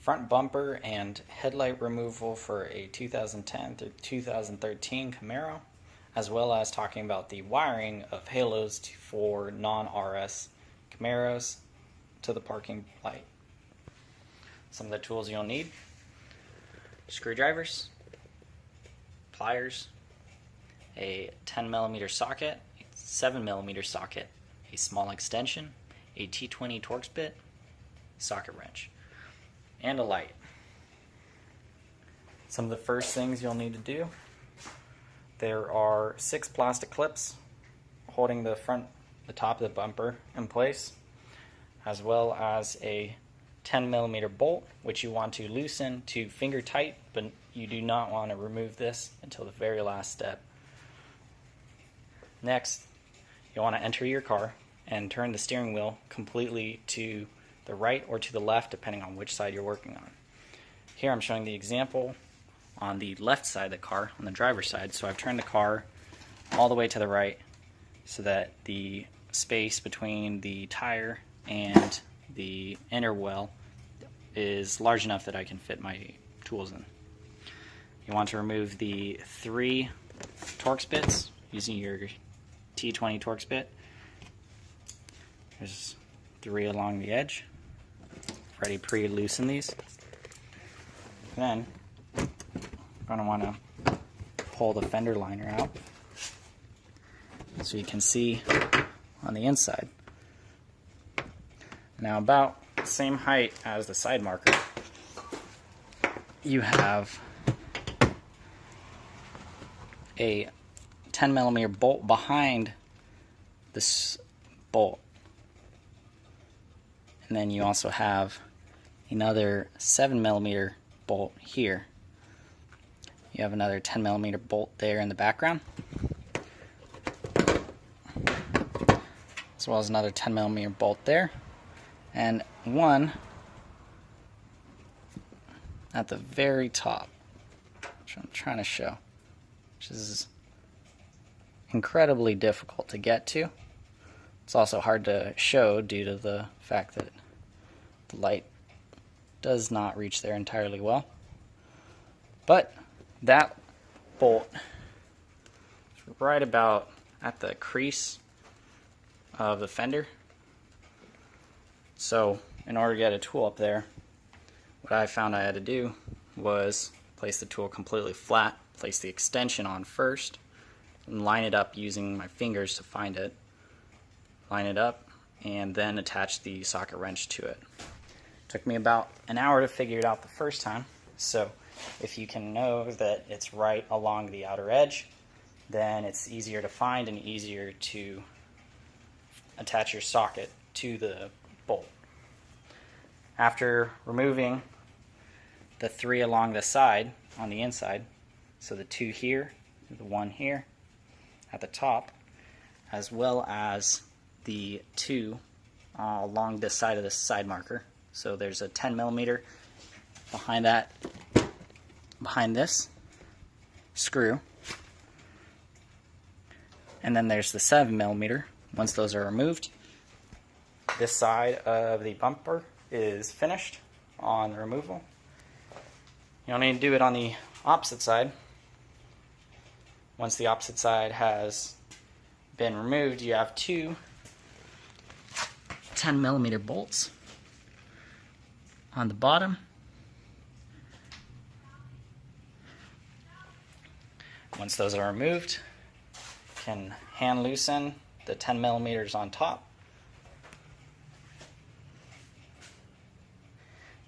front bumper and headlight removal for a 2010 through 2013 Camaro, as well as talking about the wiring of halos for non-RS Camaros to the parking light. Some of the tools you'll need: screwdrivers, pliers, a 10mm socket, a 7mm socket, a small extension, a T20 Torx bit, socket wrench, and a light. Some of the first things you'll need to do: there are 6 plastic clips holding the top of the bumper in place, as well as a 10mm bolt, which you want to loosen to finger tight, but you do not want to remove this until the very last step. Next, you'll want to enter your car and turn the steering wheel completely to the right or to the left, depending on which side you're working on. Here I'm showing the example on the left side of the car, on the driver's side. So I've turned the car all the way to the right so that the space between the tire and the inner well is large enough that I can fit my tools in. You want to remove the 3 Torx bits using your T20 Torx bit. There's 3 along the edge. Already pre-loosen these. Then you're going to want to pull the fender liner out so you can see on the inside. Now, about the same height as the side marker, you have a 10mm bolt behind this bolt. And then you also have another 7mm bolt here. You have another 10mm bolt there in the background, as well as another 10mm bolt there, and one at the very top, which I'm trying to show, which is incredibly difficult to get to. It's also hard to show due to the fact that the light does not reach there entirely well. But that bolt is right about at the crease of the fender. So in order to get a tool up there, what I found I had to do was place the tool completely flat, place the extension on first, and line it up using my fingers to find it. Line it up, and then attach the socket wrench to it. Took me about an hour to figure it out the first time, so if you can know that it's right along the outer edge, then it's easier to find and easier to attach your socket to the bolt. After removing the 3 along the side on the inside, so the 2 here, the 1 here at the top, as well as the 2 along this side of the side marker. So there's a 10mm behind that, behind this screw, and then there's the 7mm. Once those are removed, this side of the bumper is finished on the removal. You don't need to do it on the opposite side. Once the opposite side has been removed, you have 2 10mm bolts on the bottom. Once those are removed, you can hand loosen the 10mm on top.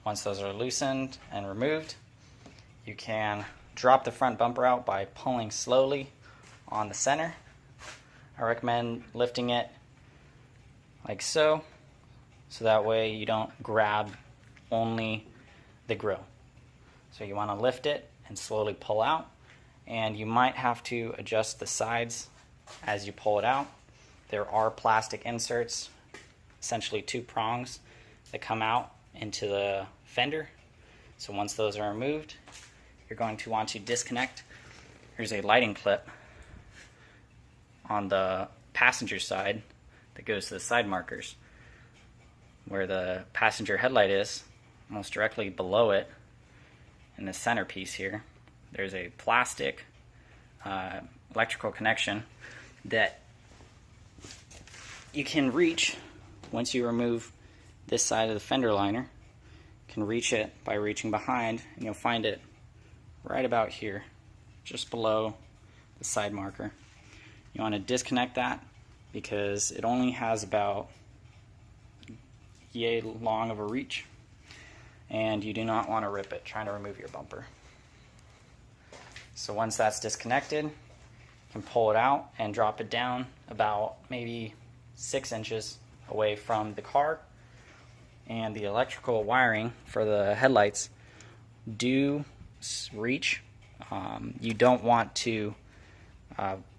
Once those are loosened and removed, you can drop the front bumper out by pulling slowly on the center. I recommend lifting it like so that way you don't grab only the grill. So you want to lift it and slowly pull out, and you might have to adjust the sides as you pull it out. There are plastic inserts, essentially 2 prongs, that come out into the fender. So once those are removed, you're going to want to disconnect. Here's a lighting clip on the passenger side that goes to the side markers. Where the passenger headlight is, almost directly below it, in the centerpiece here, there's a plastic electrical connection that you can reach once you remove this side of the fender liner. You can reach it by reaching behind, and you'll find it right about here, just below the side marker. You want to disconnect that because it only has about yay long of a reach, and you do not want to rip it trying to remove your bumper. So once that's disconnected, you can pull it out and drop it down about maybe 6 inches away from the car. And the electrical wiring for the headlights do reach. You don't want to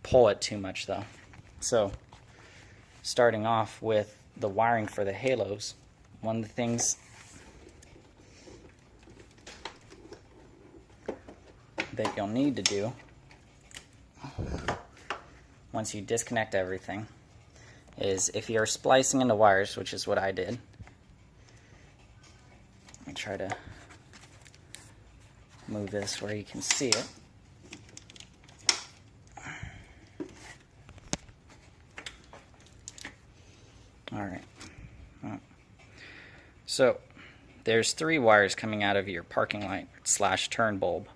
pull it too much though. So starting off with the wiring for the halos, one of the things that you'll need to do once you disconnect everything is, if you're splicing into wires, which is what I did, let me try to move this where you can see it. Alright, so there's 3 wires coming out of your parking light / turn bulb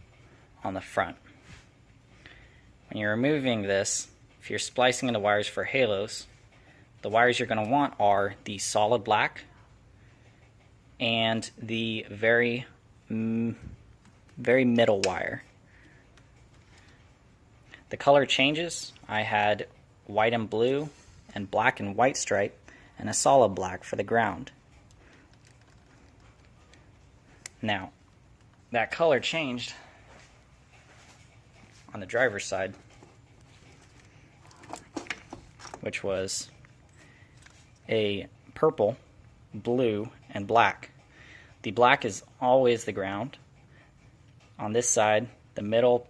on the front. When you're removing this, if you're splicing into wires for halos, the wires you're going to want are the solid black and the very middle wire. The color changes. I had white and blue and black and white stripe and a solid black for the ground. Now, that color changed on the driver's side, which was a purple, blue, and black. The black is always the ground. On this side, the middle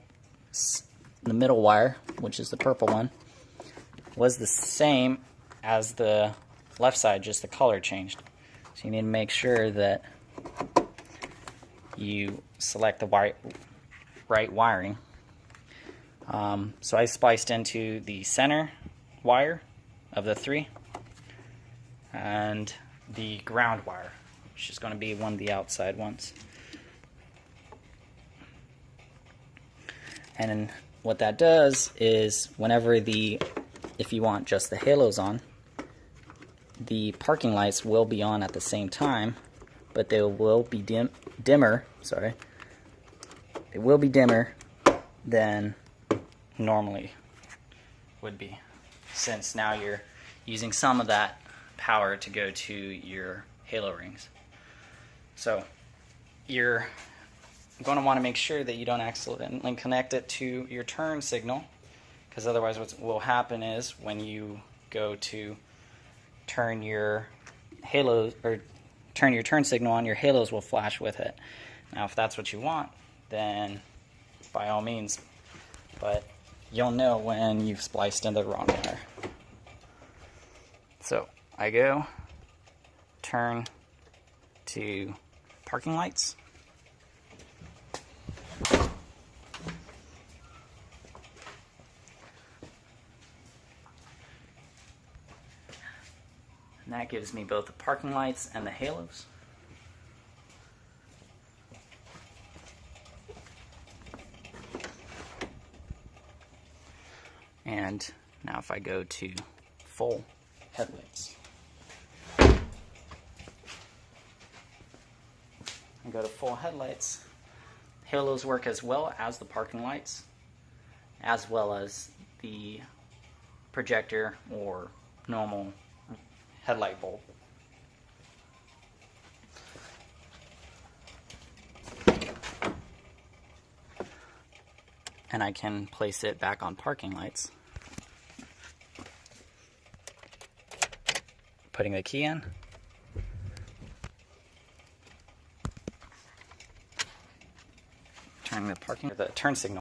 wire, which is the purple one, was the same as the left side, just the color changed. So you need to make sure that you select the right wiring. So I spliced into the center wire of the 3 and the ground wire, which is going to be one of the outside ones. And then what that does is, whenever if you want just the halos on, the parking lights will be on at the same time, but they will be dimmer. Sorry, it will be dimmer than normally would be, since now you're using some of that power to go to your halo rings. So you're going to want to make sure that you don't accidentally connect it to your turn signal, because otherwise what will happen is, when you go to turn your halos, or turn your turn signal on, your halos will flash with it. Now if that's what you want, then by all means, but you'll know when you've spliced in the wrong wire. So I go turn to parking lights. And that gives me both the parking lights and the halos. And now if I go to full headlights, and go to full headlights, halos work as well as the parking lights, as well as the projector or normal headlight bulb. And I can place it back on parking lights, putting the key in, turning the turn signal